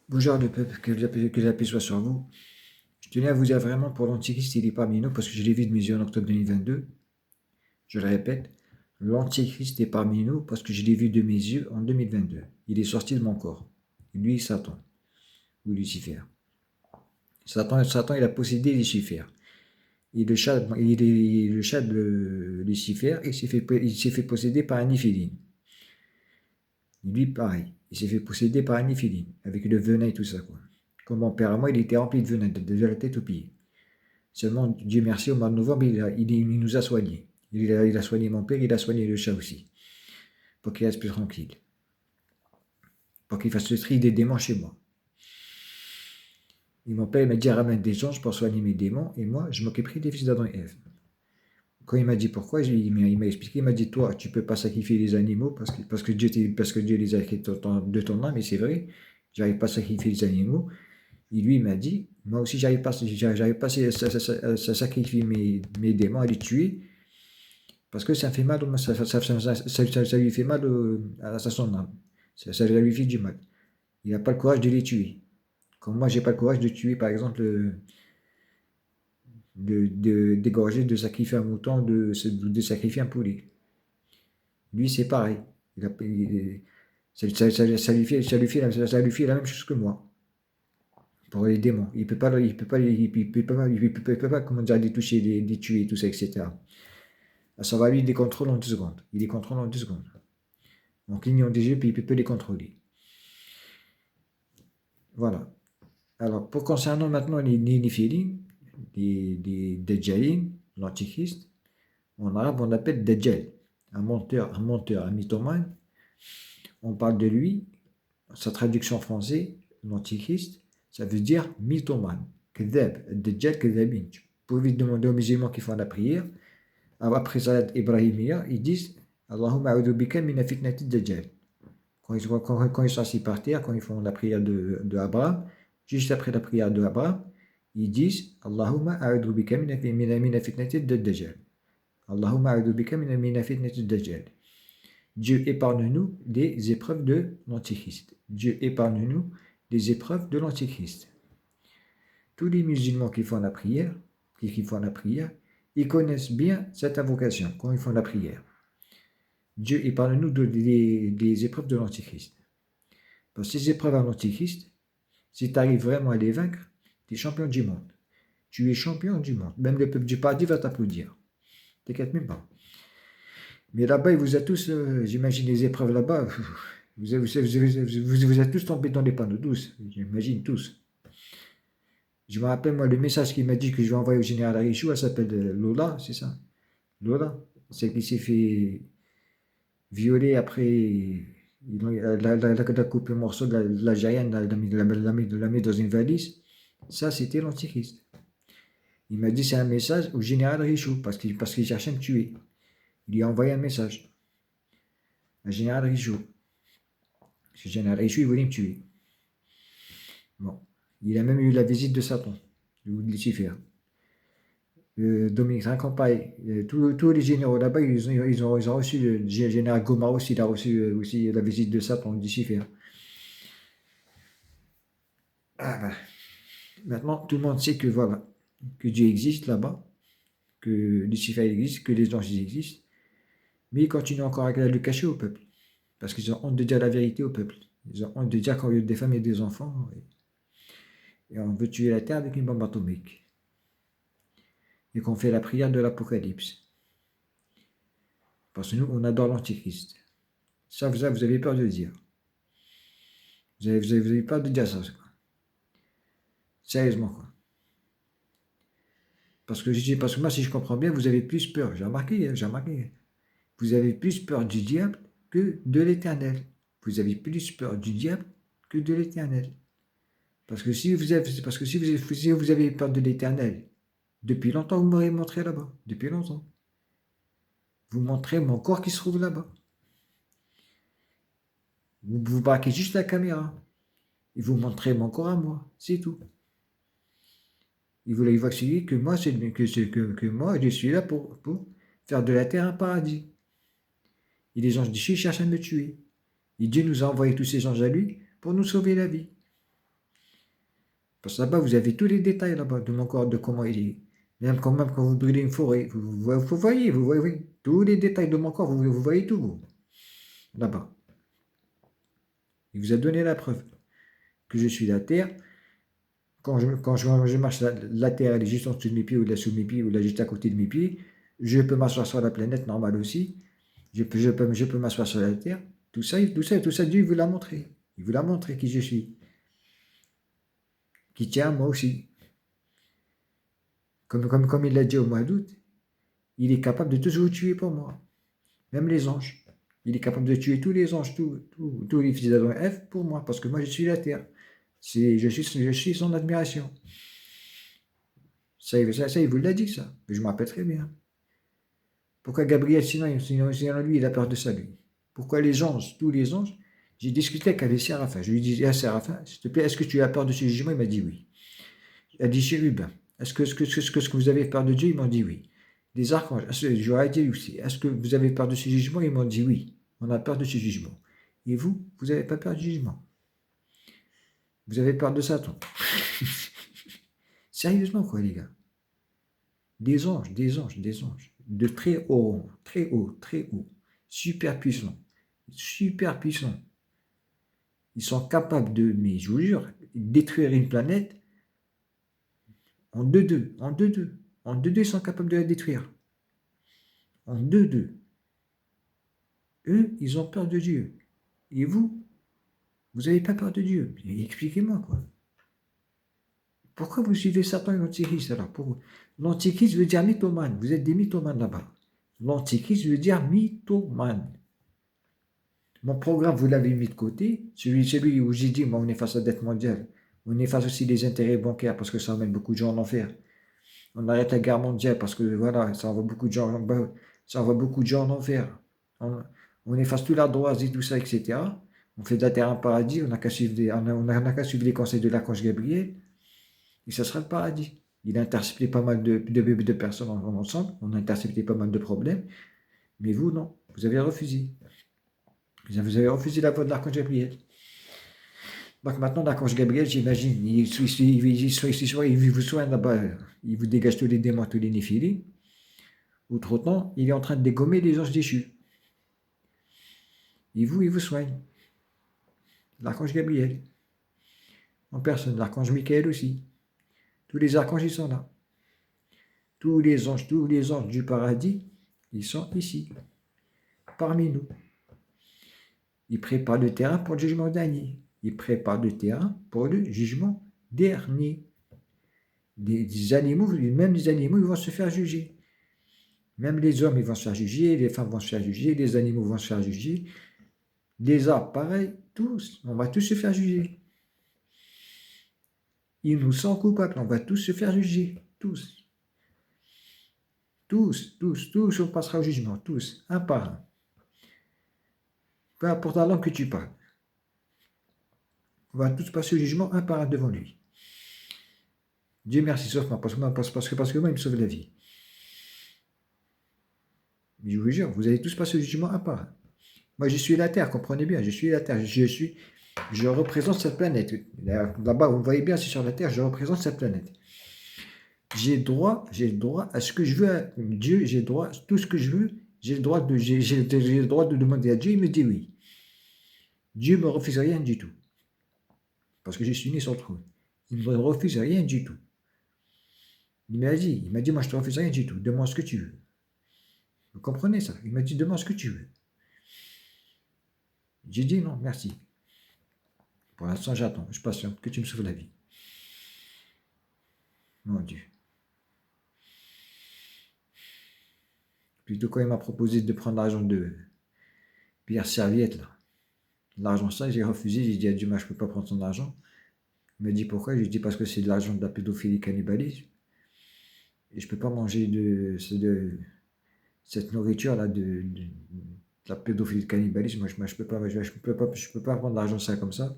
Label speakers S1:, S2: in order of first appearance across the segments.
S1: Bonjour le peuple, que la paix soit sur vous. Je tenais à vous dire vraiment pour l'Antichrist, il est parmi nous parce que je l'ai vu de mes yeux en octobre 2022. Je le répète, l'Antichrist est parmi nous parce que je l'ai vu de mes yeux en 2022. Il est sorti de mon corps. Lui, Satan, ou Lucifer. Satan, il a possédé Lucifer. Il est le chat de Lucifer et il s'est fait posséder par un Néphilim. Lui, pareil, il s'est fait posséder par un Néphilim, avec le venin et tout ça, quoi. Comme mon père à moi, il était rempli de venin, de la tête aux pieds. Seulement, Dieu merci, au mois de novembre, il nous a soignés. Il a soigné mon père, il a soigné le chat aussi, pour qu'il reste plus tranquille, pour qu'il fasse le tri des démons chez moi. Et mon père m'a dit ramène des anges pour soigner mes démons, et moi, je m'occuperai des fils d'Adam et Ève. Quand il m'a dit pourquoi, il m'a expliqué, il m'a dit toi, tu peux pas sacrifier les animaux parce que Dieu les a écrits de ton âme, et c'est vrai, j'arrive pas à sacrifier les animaux. Et lui, il m'a dit, moi aussi, j'arrive pas à sacrifier mes démons, à les tuer, parce que ça me fait mal, ça lui fait mal à son âme. Ça lui fait du mal. Il n'a pas le courage de les tuer. Comme moi, j'ai pas le courage de tuer, par exemple, d'égorger, de sacrifier un mouton, de sacrifier un poulet. Lui, c'est pareil. Il a- il- ça lui fait la même chose que moi. Pour les démons. Il peut pas, comment dire, les toucher, les tuer, tout ça, etc. Ça va, lui, il les contrôle en 2 secondes. Il les contrôle en 2 secondes. En clignant des yeux, puis il peut les contrôler. Voilà. Alors, pour concernant maintenant les Néphilim, les Dajjalin, l'Antichrist, en arabe, on appelle Dajjal, un menteur, un mythomane. On parle de lui, sa traduction en français, l'Antichrist, ça veut dire mythomane. Kedab, Dajjal, Kedabin. Vous pouvez demander aux musulmans qui font la prière, après Salat Ibrahimiya, ils disent Allahumma a'udhu bika mina fitnati Dajjal. Quand ils sont assis par terre, quand ils font la prière de Abraham, juste après la prière de Abraham, ils disent Allahumma a'udhu bika mina fitnati Dajjal. Allahumma a'udhu bika mina fitnati Dajjal. Dieu épargne-nous des épreuves de l'Antichrist. Dieu épargne-nous des épreuves de l'Antichrist. Tous les musulmans qui font la prière, ils connaissent bien cette invocation quand ils font la prière. Dieu épargne-nous des épreuves de l'Antichrist. Parce que ces épreuves à l'Antichrist, si tu arrives vraiment à les vaincre, tu es champion du monde. Tu es champion du monde. Même le peuple du paradis va t'applaudir. T'inquiète même pas. Mais là-bas, il vous a tous, j'imagine les épreuves là-bas, vous êtes tous tombés dans les panneaux douces, j'imagine tous. Je me rappelle, moi, le message qu'il m'a dit que je vais envoyer au général Arichou, elle s'appelle Lola, c'est ça? Lola, c'est qui s'est fait violer après, la coupe le morceau de l'Algérienne, l'a mis dans une valise. Ça, c'était l'Antichrist. Il m'a dit c'est un message au général Richoud parce qu'il cherchait à me tuer. Il lui a envoyé un message. Un général Richoud. Ce général Richoud, il voulait me tuer. Bon. Il a même eu la visite de Satan, de Lucifer. Dominique Racampaille, tous les généraux là-bas, ils ont reçu, le général Gomar aussi, il a reçu aussi la visite de Satan, de Lucifer. Ah ben, maintenant, tout le monde sait que voilà, que Dieu existe là-bas, que Lucifer existe, que les anges existent, mais ils continuent encore à le cacher au peuple, parce qu'ils ont honte de dire la vérité au peuple. Ils ont honte de dire qu'il y a des femmes et des enfants, et on veut tuer la terre avec une bombe atomique, et qu'on fait la prière de l'Apocalypse. Parce que nous, on adore l'Antichrist. Ça, vous avez peur de le dire. Vous avez peur de dire ça, quoi. Sérieusement, quoi. Parce que moi, si je comprends bien, vous avez plus peur. J'ai remarqué, hein, j'ai remarqué. Vous avez plus peur du diable que de l'éternel. Vous avez plus peur du diable que de l'éternel. Si vous avez peur de l'éternel, depuis longtemps, vous m'aurez montré là-bas. Depuis longtemps. Vous montrez mon corps qui se trouve là-bas. Vous braquez juste la caméra. Et vous montrez mon corps à moi. C'est tout. Il voulait évacuer que moi, que moi, je suis là pour faire de la terre un paradis. Et les anges d'ici cherchent à me tuer. Et Dieu nous a envoyé tous ces anges à lui pour nous sauver la vie. Parce que là-bas, vous avez tous les détails là-bas de mon corps, de comment il est. Même quand vous brûlez une forêt, vous voyez tous les détails de mon corps, vous voyez tout, vous, là-bas. Il vous a donné la preuve que je suis la terre. Quand je marche, la terre, elle est juste en dessous de mes pieds, ou là sous mes pieds, ou là juste à côté de mes pieds. Je peux m'asseoir sur la planète normale aussi. Je peux m'asseoir sur la terre. Tout ça, Dieu vous l'a montré. Il vous l'a montré qui je suis. Qui tient à moi aussi. Comme il l'a dit au mois d'août, il est capable de tous vous tuer pour moi. Même les anges. Il est capable de tuer tous les anges, tous les fils d'Adam et Ève pour moi, parce que moi je suis la terre. Je suis son admiration. Ça, il vous l'a dit, ça. Je me rappelle très bien. Pourquoi Gabriel, sinon lui, il a peur de ça, lui. Pourquoi les anges, tous les anges, j'ai discuté avec Séraphin. Je lui dis, ah Séraphin, s'il te plaît, est-ce que tu as peur de ce jugement? Il m'a dit oui. Il a dit, chérubin, est-ce que vous avez peur de Dieu? Ils m'ont dit oui. Les archanges, j'aurais dit aussi, est-ce que vous avez peur de ce jugement? Ils m'ont dit oui. On a peur de ce jugement. Et vous n'avez pas peur du jugement? Vous avez peur de Satan? Sérieusement, quoi, les gars? Des anges, des anges, des anges. De très haut, très haut, très haut. Super puissants. Super puissants. Ils sont capables de, mais je vous jure, détruire une planète en 2-2. En 2-2. En 2-2, ils sont capables de la détruire. En 2-2. Eux, ils ont peur de Dieu. Et vous n'avez pas peur de Dieu. Expliquez-moi, quoi. Pourquoi vous suivez Satan et l'Antichrist alors? L'Antichrist veut dire mythomane. Vous êtes des mythomanes là-bas. L'Antichrist veut dire mythomane. Mon programme, vous l'avez mis de côté. Celui où j'ai dit, moi, on est face à la dette mondiale. On est face aussi des intérêts bancaires parce que ça emmène beaucoup de gens en enfer. On arrête la guerre mondiale parce que voilà, ça envoie beaucoup de gens, en enfer. On efface tout la droite et tout ça, etc. On fait de la terre un paradis. On n'a qu'à suivre, les conseils de l'archange Gabriel et ça sera le paradis. Il a intercepté pas mal de personnes ensemble. On a intercepté pas mal de problèmes. Mais vous, non. Vous avez refusé. Vous avez refusé la voie de l'archange Gabriel. Donc maintenant, l'archange Gabriel, j'imagine, il vous soigne là-bas, il vous dégage tous les démons, tous les néphilim. Autre-temps, il est en train de dégommer les anges déchus. Et vous, il vous soigne. L'archange Gabriel. En personne, l'archange Michael aussi. Tous les archanges, ils sont là. Tous les anges du paradis, ils sont ici, parmi nous. Ils préparent le terrain pour le jugement dernier. Ils préparent le terrain pour le jugement dernier. Des animaux, même les animaux, ils vont se faire juger. Même les hommes, ils vont se faire juger, les femmes vont se faire juger, les animaux vont se faire juger. Les arbres, pareil, tous. On va tous se faire juger. Ils nous sont coupables, on va tous se faire juger. Tous. Tous, on passera au jugement. Tous, un par un. Peu importe la langue que tu parles. On va tous passer au jugement un par un devant lui. Dieu merci, sauf moi, parce que moi, il me sauve la vie. Mais je vous jure, vous allez tous passer au jugement un par un. Moi, je suis la Terre, comprenez bien, je suis la Terre. Je représente cette planète. Là-bas, vous voyez bien, c'est sur la Terre, je représente cette planète. J'ai le droit à ce que je veux. Dieu, j'ai le droit à tout ce que je veux. J'ai le droit de demander à Dieu, il me dit oui. Dieu ne me refuse rien du tout. Parce que je suis né sur le trône. Il ne me refuse rien du tout. Il m'a dit, moi je ne te refuse rien du tout. Demande ce que tu veux. Vous comprenez ça? Il m'a dit, demande ce que tu veux. J'ai dit non, merci. Pour l'instant, j'attends, je patiente, que tu me sauves la vie. Mon Dieu. Plutôt quand il m'a proposé de prendre l'argent de Pierre Serviette, là. L'argent ça, j'ai refusé, j'ai dit à Dieu, je ne peux pas prendre son argent. Il m'a dit pourquoi? J'ai dit parce que c'est de l'argent de la pédophilie cannibalisme. Et je ne peux pas manger de cette nourriture-là de la pédophilie cannibalisme. Moi, je ne peux pas prendre l'argent ça comme ça.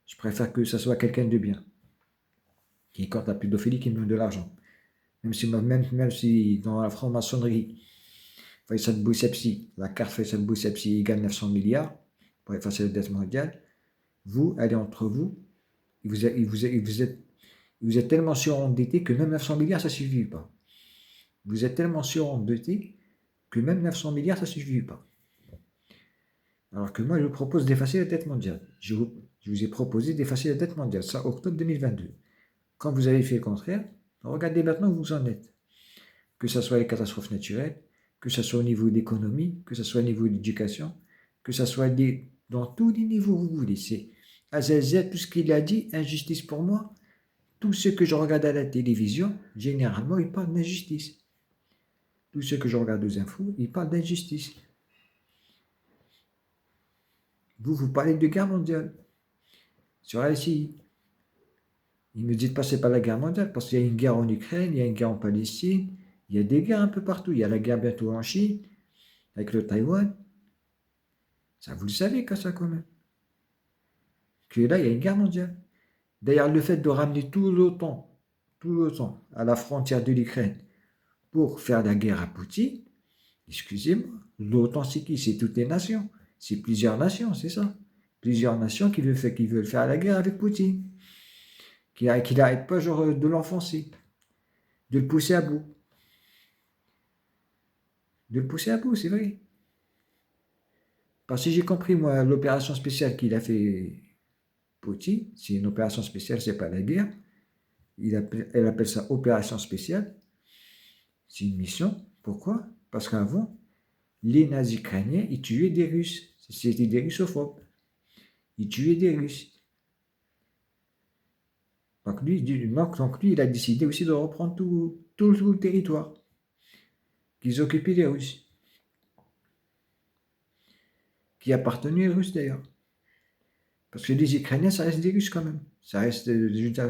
S1: Je préfère que ça soit quelqu'un de bien. Qui compte la pédophilie, qui me donne de l'argent. Même si dans la franc-maçonnerie, Faisal Boussepsi, la carte Faisal Boussepsi égale 900 milliards pour effacer la dette mondiale, vous, allez entre vous, Vous êtes tellement surendetté que même 900 milliards, ça ne suffit pas. Vous êtes tellement surendetté que même 900 milliards, ça ne suffit pas. Alors que moi, je vous propose d'effacer la dette mondiale. Je vous ai proposé d'effacer la dette mondiale, ça, octobre 2022. Quand vous avez fait le contraire, regardez maintenant où vous en êtes. Que ce soit les catastrophes naturelles, que ce soit au niveau de l'économie, que ce soit au niveau de l'éducation, que ce soit dans tous les niveaux où vous voulez. C'est Azazel, tout ce qu'il a dit, injustice pour moi. Tout ce que je regarde à la télévision, généralement, il parle d'injustice. Tout ce que je regarde aux infos, il parle d'injustice. Vous parlez de guerre mondiale sur LCI. Il me dit de passer par la guerre mondiale parce qu'il y a une guerre en Ukraine, il y a une guerre en Palestine, il y a des guerres un peu partout. Il y a la guerre bientôt en Chine, avec le Taïwan. Ça, vous le savez, ça quand même. Que là, il y a une guerre mondiale. D'ailleurs, le fait de ramener tout l'OTAN à la frontière de l'Ukraine pour faire la guerre à Poutine, excusez-moi, l'OTAN c'est qui? C'est toutes les nations. C'est plusieurs nations, c'est ça. Plusieurs nations qui veulent faire la guerre avec Poutine. Qui n'arrête pas genre de l'enfoncer, de le pousser à bout. De le pousser à bout, c'est vrai. Parce que j'ai compris, moi, l'opération spéciale qu'il a fait Poutine, c'est une opération spéciale, c'est pas la guerre. Elle appelle ça opération spéciale. C'est une mission. Pourquoi? Parce qu'avant, les nazis ukrainiens, ils tuaient des Russes. C'était des russophobes. Ils tuaient des Russes. Donc lui, il a décidé aussi de reprendre tout le territoire qu'ils occupaient les Russes. Qui appartenait aux Russes d'ailleurs. Parce que les Ukrainiens, ça reste des Russes quand même. Ça reste,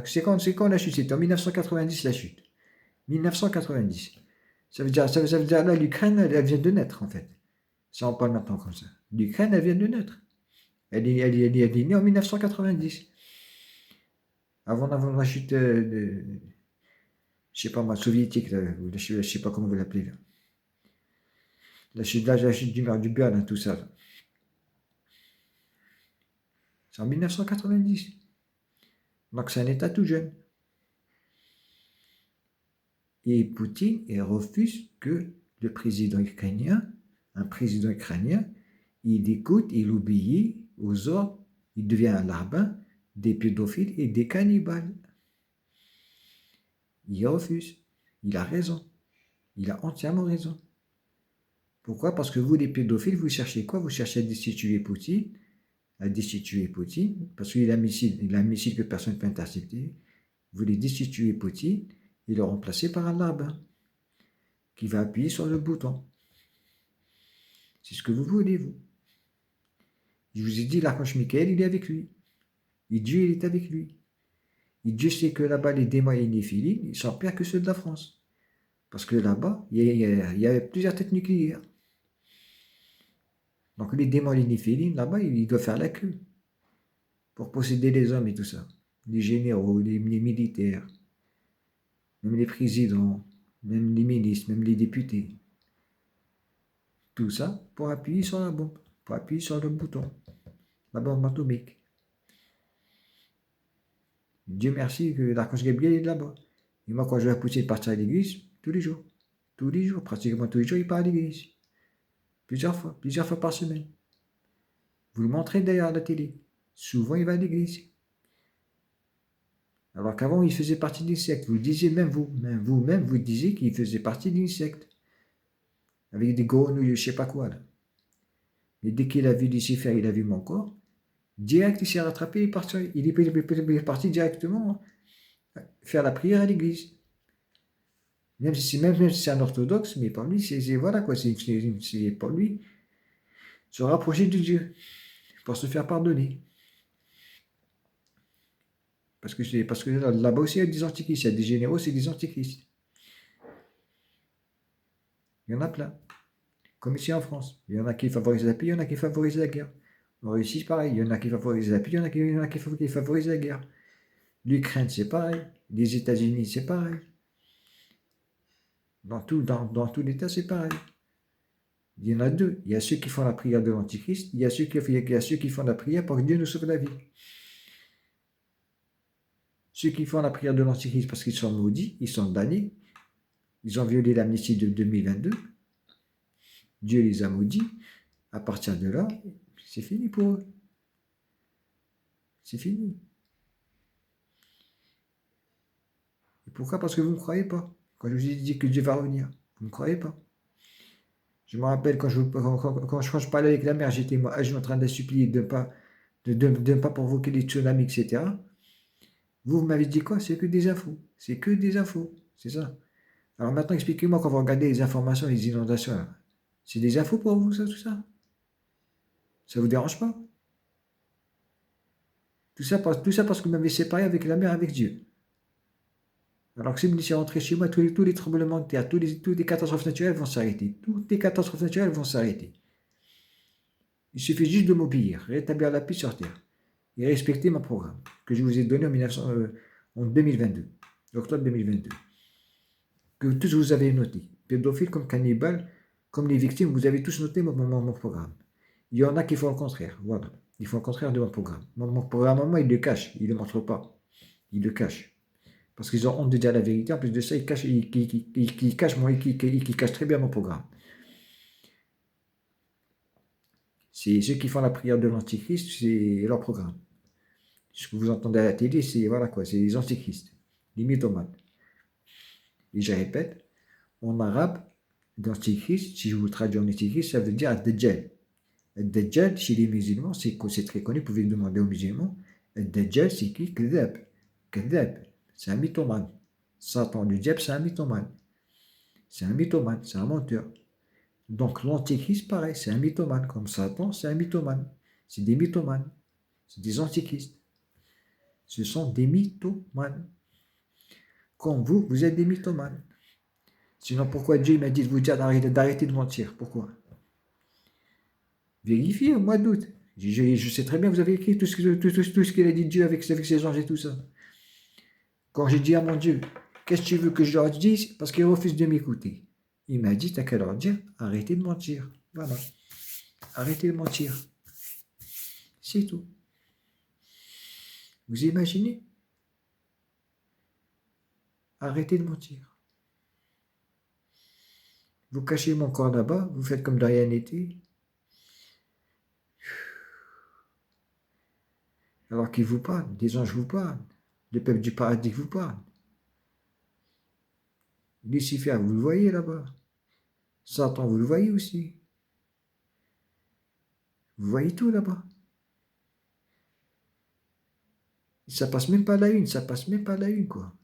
S1: c'est quand la chute? C'était en 1990 la chute. 1990. Ça veut dire là, l'Ukraine, elle vient de naître en fait. Ça, on parle maintenant comme ça. L'Ukraine, elle vient de naître. Elle est née en 1990. Avant la chute je sais pas moi, soviétique, là, je sais pas comment vous l'appelez là. La chute du mur du Berlin, tout ça. Là. C'est en 1990. Donc c'est un État tout jeune. Et Poutine refuse que le président ukrainien, un président ukrainien, il écoute, il obéit aux ordres, il devient un larbin des pédophiles et des cannibales. Il refuse. Il a raison. Il a entièrement raison. Pourquoi? Parce que vous, les pédophiles, vous cherchez quoi? Vous cherchez à destituer Poutine, parce qu'il a un missile que personne ne peut intercepter. Vous voulez destituer Poutine et le remplacer par un larbin qui va appuyer sur le bouton. C'est ce que vous voulez, vous. Je vous ai dit, l'archange Michael, il est avec lui. Et Dieu, il est avec lui. Et Dieu sait que là-bas, les démons et les néphilim, ils sont pires que ceux de la France. Parce que là-bas, il y a plusieurs têtes nucléaires. Donc les démons et les néphilim, là-bas, ils doivent faire la queue pour posséder les hommes et tout ça. Les généraux, les militaires, même les présidents, même les ministres, même les députés. Tout ça pour appuyer sur la bombe, pour appuyer sur le bouton, la bombe atomique. Dieu merci que l'archange Gabriel est là-bas. Et moi, quand je vais pousser de partir à l'église, tous les jours, pratiquement tous les jours, il part à l'église. Plusieurs fois par semaine. Vous le montrez d'ailleurs à la télé. Souvent, il va à l'église. Alors qu'avant, il faisait partie d'une secte. Vous disiez même vous-même, vous disiez qu'il faisait partie d'une secte. Avec des grenouilles, je sais pas quoi, là. Et dès qu'il a vu Lucifer, il a vu mon corps, direct, il s'est rattrapé, il est parti directement faire la prière à l'église. Même si c'est un orthodoxe, mais pour lui, voilà quoi, c'est pour lui se rapprocher de Dieu, pour se faire pardonner. Parce que là-bas aussi, il y a des antichrists, il y a des généraux, c'est des antichrists. Il y en a plein. Comme ici en France. Il y en a qui favorisent la paix, il y en a qui favorisent la guerre. En Russie, pareil. Il y en a qui favorisent la paix, il y en a qui favorisent la guerre. L'Ukraine, c'est pareil. Les États-Unis, c'est pareil. Dans tout l'État, c'est pareil. Il y en a deux. Il y a ceux qui font la prière de l'Antichrist, il y a ceux qui font la prière pour que Dieu nous sauve la vie. Ceux qui font la prière de l'Antichrist parce qu'ils sont maudits, ils sont damnés, ils ont violé l'amnistie de 2022, Dieu les a maudits, à partir de là, c'est fini pour eux. C'est fini. Et pourquoi? Parce que vous ne me croyez pas. Quand je vous ai dit que Dieu va revenir, vous ne me croyez pas. Je me rappelle quand je parlais avec la mère, j'étais moi, en train de supplier de ne pas provoquer les tsunamis, etc. Vous m'avez dit quoi? C'est que des infos. C'est que des infos. C'est ça. Alors maintenant, expliquez-moi quand vous regardez les informations, les inondations, là. C'est des infos pour vous, ça, tout ça? Ça vous dérange pas? Tout ça parce que vous m'avez séparé avec la mère, avec Dieu. Alors que si vous laissez rentrer chez moi, tous les tremblements de terre, toutes les catastrophes naturelles vont s'arrêter. Toutes les catastrophes naturelles vont s'arrêter. Il suffit juste de m'obéir, rétablir la paix sur terre et respecter mon programme que je vous ai donné en 2022, octobre 2022. Que tous vous avez noté. Pédophiles comme cannibales, comme les victimes, vous avez tous noté mon programme. Il y en a qui font le contraire. Voilà. Ils font le contraire de mon programme. Mon programme, moi, ils le cachent. Ils ne le montrent pas. Ils le cachent. Parce qu'ils ont honte de dire la vérité. En plus de ça, ils cachent très bien mon programme. C'est ceux qui font la prière de l'Antichrist, c'est leur programme. Ce que vous entendez à la télé, c'est voilà quoi, c'est les antichristes, les mythomanes. Et je répète, en arabe, l'antichrist, si je vous traduis en antichrist, ça veut dire ad-dajjal. Ad-dajjal, chez les musulmans, c'est très connu, vous pouvez demander aux musulmans. Ad-dajjal, c'est qui? Kadhab. Kadhab, c'est un mythomane. Satan, le diable, c'est un mythomane. C'est un mythomane, c'est un menteur. Donc l'antichrist, pareil, c'est un mythomane. Comme Satan, c'est un mythomane. C'est des mythomanes. C'est des antichristes. Ce sont des mythomanes. Comme vous, vous êtes des mythomanes. Sinon, pourquoi Dieu m'a dit de vous dire d'arrêter de mentir? Pourquoi? Vérifiez, au mois d'août. Je sais très bien, vous avez écrit tout ce qu'il a dit Dieu avec ses anges et tout ça. Quand j'ai dit à mon Dieu, qu'est-ce que tu veux que je leur dise? Parce qu'il refuse de m'écouter. Il m'a dit, t'as qu'à leur dire, arrêtez de mentir. Voilà. Arrêtez de mentir. C'est tout. Vous imaginez? Arrêtez de mentir. Vous cachez mon corps là-bas, vous faites comme de rien n'était. Alors qu'ils vous parlent, des anges vous parlent, le peuple du paradis vous parle. Lucifer, vous le voyez là-bas. Satan, vous le voyez aussi. Vous voyez tout là-bas. Ça passe même pas la une, ça passe même pas la une, quoi.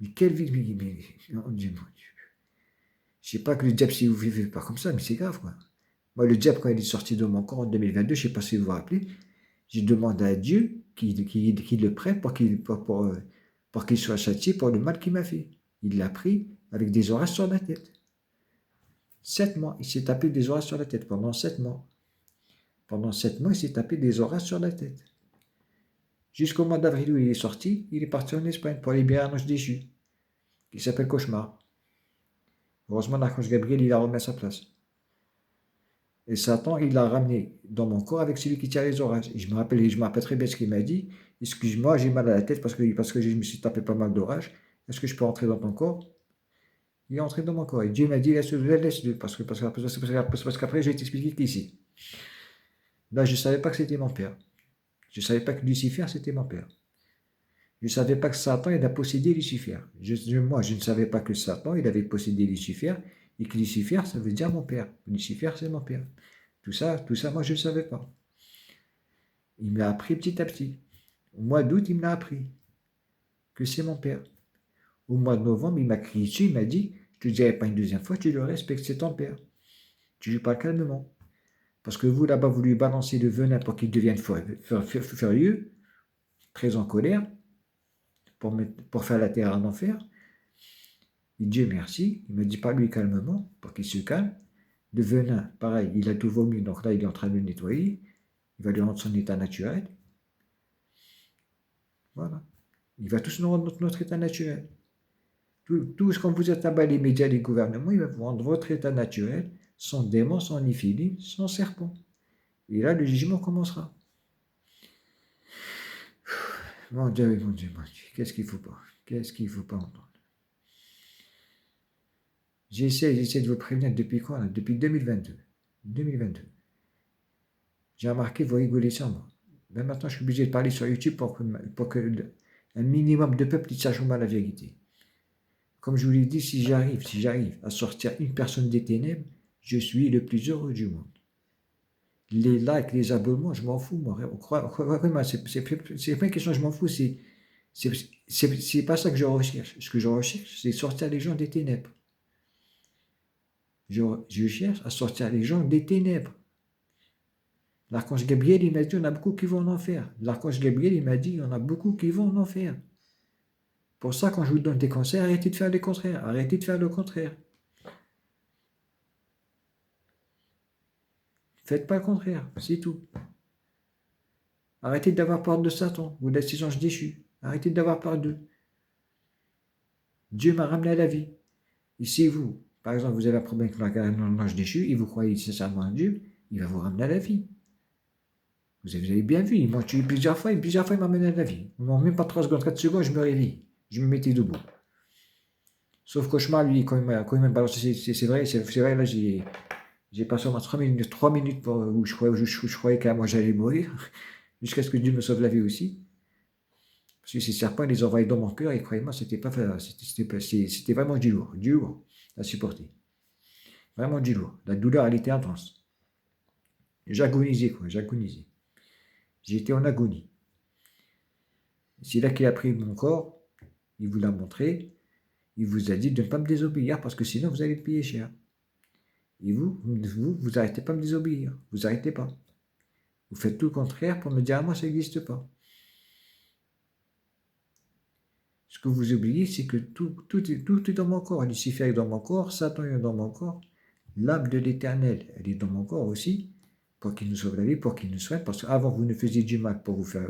S1: Mais quelle vie, mon Dieu, mon Dieu. Je sais pas que le diable, si vous vivez pas comme ça, mais c'est grave, quoi. Moi, le diable, quand il est sorti de mon corps en 2022, je sais pas si vous vous rappelez, j'ai demandé à Dieu qu'il le prenne pour qu'il soit châtié pour le mal qu'il m'a fait. Il l'a pris avec des orages sur la tête. 7 mois, il s'est tapé des orages sur la tête pendant 7 mois. Pendant 7 mois, il s'est tapé des orages sur la tête. Jusqu'au mois d'avril où il est sorti, il est parti en Espagne pour libérer un ange déchu, qui s'appelle Cauchemar. Heureusement, l'archange Gabriel, il l'a remis à sa place. Et Satan, il l'a ramené dans mon corps avec celui qui tire les orages. Et je me rappelle très bien ce qu'il m'a dit. Excuse-moi, j'ai mal à la tête parce que je me suis tapé pas mal d'orages. Est-ce que je peux entrer dans ton corps? Il est entré dans mon corps. Et Dieu m'a dit, laisse-le, parce qu'après, je vais t'expliquer qui c'est. Là, je ne savais pas que c'était mon père. Je ne savais pas que Lucifer, c'était mon père. Je ne savais pas que Satan, il a possédé Lucifer. Moi, je ne savais pas que Satan, il avait possédé Lucifer, et que Lucifer, ça veut dire mon père. Lucifer, c'est mon père. Tout ça, moi, je ne savais pas. Il me l'a appris petit à petit. Au mois d'août, il me l'a appris que c'est mon père. Au mois de novembre, il m'a crié dessus, il m'a dit, je ne te dirai pas une deuxième fois, tu le respectes, c'est ton père. Tu lui parles calmement. Parce que vous, là-bas, vous lui balancez le venin pour qu'il devienne furieux, très en colère, pour faire la terre en enfer. Et Dieu merci, il me dit pas lui calmement, pour qu'il se calme. Le venin, pareil, il a tout vomi, donc là, il est en train de le nettoyer. Il va lui rendre son état naturel. Voilà. Il va tous nous rendre notre état naturel. Tout ce qu'on vous êtes abat, les médias, les gouvernements, il va vous rendre votre état naturel, sans démon, sans néphilim, sans serpent. Et là, le jugement commencera. Mon Dieu, oui, mon Dieu, mon Dieu. Qu'est-ce qu'il ne faut pas? Qu'est-ce qu'il ne faut pas entendre? J'essaie de vous prévenir depuis quand là? Depuis 2022. 2022. J'ai remarqué, vous rigolez sans moi. Ben maintenant, je suis obligé de parler sur YouTube pour que un minimum de peuple sache au moins la vérité. Comme je vous l'ai dit, si j'arrive à sortir une personne des ténèbres, je suis le plus heureux du monde. Les likes, les abonnements, je m'en fous, moi. Croyez-moi, c'est pas une question, je m'en fous, c'est pas ça que je recherche. Ce que je recherche, c'est sortir les gens des ténèbres. Je cherche à sortir les gens des ténèbres. L'archange Gabriel, il m'a dit, on a beaucoup qui vont en enfer. L'archange Gabriel, il m'a dit, il y en a beaucoup qui vont en enfer. Pour ça, quand je vous donne des conseils, arrêtez de faire le contraire. Arrêtez de faire le contraire. Faites pas le contraire, c'est tout. Arrêtez d'avoir peur de Satan ou de ces anges déchus. Arrêtez d'avoir peur d'eux. Dieu m'a ramené à la vie. Et si vous, par exemple, vous avez un problème avec un ange déchu et vous croyez sincèrement en Dieu, il va vous ramener à la vie. Vous avez bien vu, il m'a tué plusieurs fois et plusieurs fois il m'a ramené à la vie. Même pas 3 secondes, 4 secondes, je me réveille. Je me mettais debout. Sauf cauchemar, lui, quand il m'a balancé, c'est vrai, là, j'ai passé au moins 3 minutes où je croyais qu'à moi j'allais mourir, jusqu'à ce que Dieu me sauve la vie aussi. Parce que ces serpents, ils les envoyaient dans mon cœur et croyez-moi, c'était vraiment du lourd à supporter. Vraiment du lourd. La douleur, elle était intense. J'agonisais, quoi, j'agonisais. J'étais en agonie. C'est là qu'il a pris mon corps, il vous l'a montré, il vous a dit de ne pas me désobéir parce que sinon vous allez le payer cher. Et vous n'arrêtez pas de me désobéir. Vous n'arrêtez pas. Vous faites tout le contraire pour me dire, ah, moi, ça n'existe pas. Ce que vous oubliez, c'est que tout est dans mon corps. Lucifer est dans mon corps, Satan est dans mon corps, l'âme de l'Éternel, elle est dans mon corps aussi, pour qu'il nous sauve la vie, pour qu'il nous soigne, parce qu'avant, vous nous faisiez du mal pour vous faire...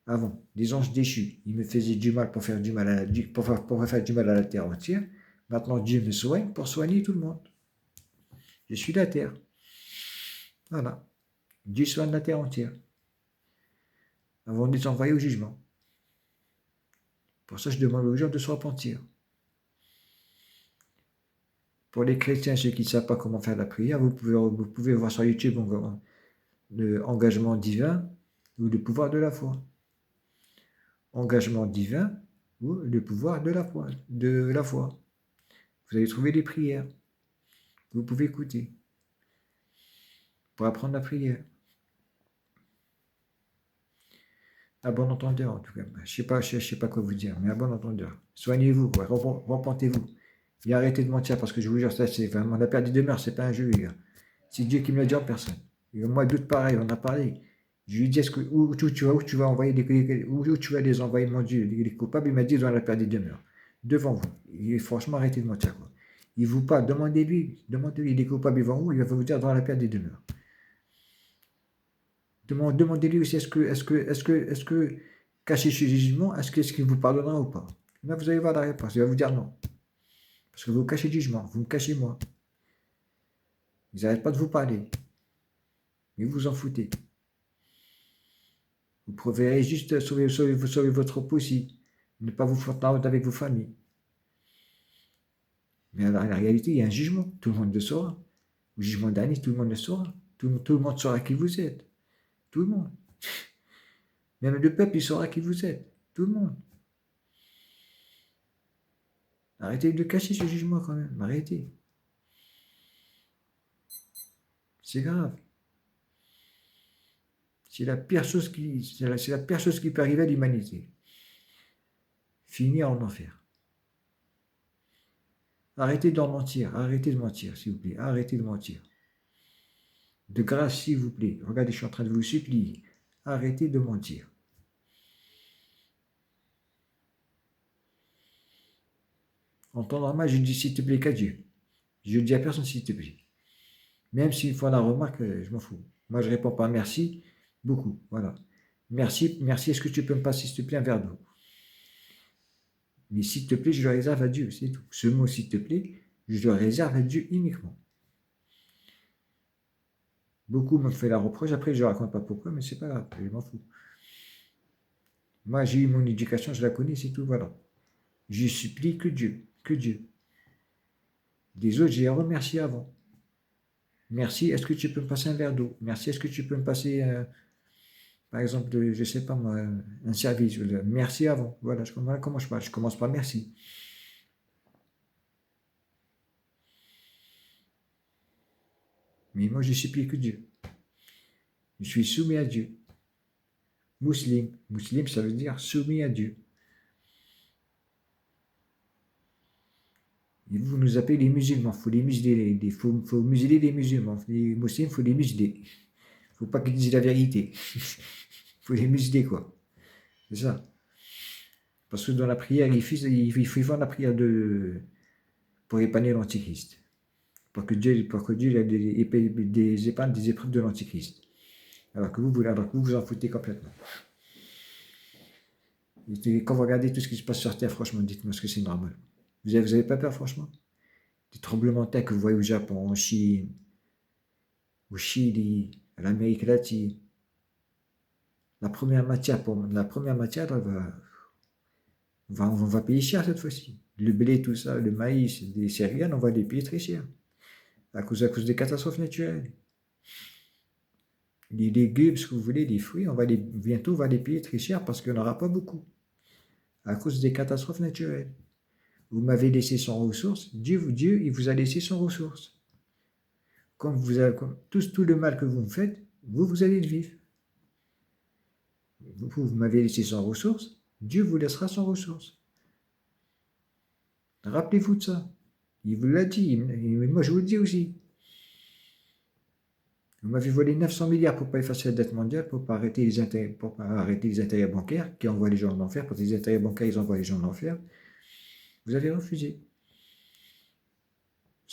S1: Avant, les anges déchus, ils me faisaient du mal pour faire du mal pour faire du mal à la terre entière. Maintenant, Dieu me soigne pour soigner tout le monde. Je suis la terre. Voilà. Dieu soigne la terre entière. Avant de les envoyer au jugement. Pour ça, je demande aux gens de se repentir. Pour les chrétiens, ceux qui ne savent pas comment faire la prière, vous pouvez voir sur YouTube le engagement divin ou le pouvoir de la foi. Engagement divin ou le pouvoir de la foi. Vous allez trouver des prières. Vous pouvez écouter pour apprendre la prière. À bon entendeur, en tout cas. Je sais pas quoi vous dire, mais à bon entendeur. Soignez-vous, repentez-vous. Et arrêtez de mentir, parce que je vous jure, ça, c'est vraiment la perte des demeures, c'est pas un jeu, les gars. C'est Dieu qui me l'a dit en personne. Et moi, d'autres pareil, on a parlé. Je lui ai dit, où tu vas envoyer où tu vas les envoyer, mon Dieu, les coupables, il m'a dit, dans la perte des demeures. Devant vous. Et franchement, arrêtez de mentir, quoi. Il vous parle, demandez-lui, les coupables, ils vont où? Il va vous dire dans la perte des demeures. Demandez-lui aussi, est-ce que cacher ce jugement, est-ce qu'il vous pardonnera ou pas? Là, vous allez voir la réponse. Il va vous dire non. Parce que vous cachez le jugement, vous me cachez moi. Ils n'arrêtent pas de vous parler. Mais vous vous en foutez. Vous préférez juste sauver votre peau aussi. Ne pas vous foutre la honte avec vos familles. Mais la réalité, il y a un jugement. Tout le monde le saura. Le jugement dernier, tout le monde le saura. Tout le monde saura qui vous êtes. Tout le monde. Même le peuple, il saura qui vous êtes. Tout le monde. Arrêtez de cacher ce jugement quand même. Arrêtez. C'est grave. C'est la pire chose qui peut arriver à l'humanité. Finir en enfer. Arrêtez de mentir, s'il vous plaît. Arrêtez de mentir. De grâce, s'il vous plaît. Regardez, je suis en train de vous supplier. Arrêtez de mentir. En temps normal, je dis s'il te plaît qu'à Dieu. Je ne dis à personne s'il te plaît. Même s'il faut la remarque, je m'en fous. Moi, je réponds pas merci, beaucoup. Voilà. Merci, est-ce que tu peux me passer, s'il te plaît, un verre d'eau? Mais s'il te plaît, je le réserve à Dieu, c'est tout. Ce mot, s'il te plaît, je le réserve à Dieu uniquement. Beaucoup me fait la reproche, après je ne raconte pas pourquoi, mais c'est pas grave, je m'en fous. Moi, j'ai eu mon éducation, je la connais, c'est tout, voilà. Je supplie que Dieu, que Dieu. Les autres, j'ai remercié avant. Merci, est-ce que tu peux me passer un verre d'eau? Merci, est-ce que tu peux me passer, par exemple, je sais pas moi, un service? Merci avant. Voilà, voilà comment je parle. Je commence par merci. Mais moi, je supplie que Dieu. Je suis soumis à Dieu. Musulman. Musulman, ça veut dire soumis à Dieu. Et vous nous appelez les musulmans. Il faut les museler. Faut museler les musulmans. Les musulmans, il faut les museler. Il ne faut pas qu'ils disent la vérité. Il faut les museler, quoi. C'est ça. Parce que dans la prière, il faut faire la prière pour épargner l'Antichrist. Pour que Dieu ait des épargne des épreuves de l'Antichrist. Alors que vous en foutez complètement. Et quand vous regardez tout ce qui se passe sur Terre, franchement, dites-moi ce que c'est normal. Vous avez pas peur, franchement? Des tremblements de terre que vous voyez au Japon, en Chine, au Chili, à l'Amérique latine. La première matière, on va payer cher cette fois-ci. Le blé, tout ça, le maïs, les céréales, on va les payer très cher. À cause des catastrophes naturelles. Les légumes, ce que vous voulez, les fruits, bientôt on va les payer très cher parce qu'il n'y en aura pas beaucoup. À cause des catastrophes naturelles. Vous m'avez laissé sans ressources, Dieu, il vous a laissé sans ressources. Comme tout le mal que vous me faites, vous allez le vivre. Vous m'avez laissé sans ressources, Dieu vous laissera sans ressources. Rappelez-vous de ça. Il vous l'a dit, mais moi je vous le dis aussi. Vous m'avez volé 900 milliards pour ne pas effacer la dette mondiale, pour ne pas arrêter les intérêts bancaires qui envoient les gens en enfer, parce que les intérêts bancaires, ils envoient les gens en enfer. Vous avez refusé.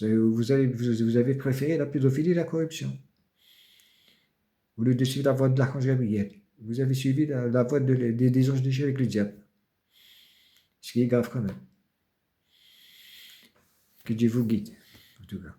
S1: Vous avez préféré la pédophilie et la corruption. Au lieu de suivre la voie de l'archange Gabriel, vous avez suivi la voie des anges déchus avec le diable. Ce qui est grave quand même. Que Dieu vous guide, en tout cas.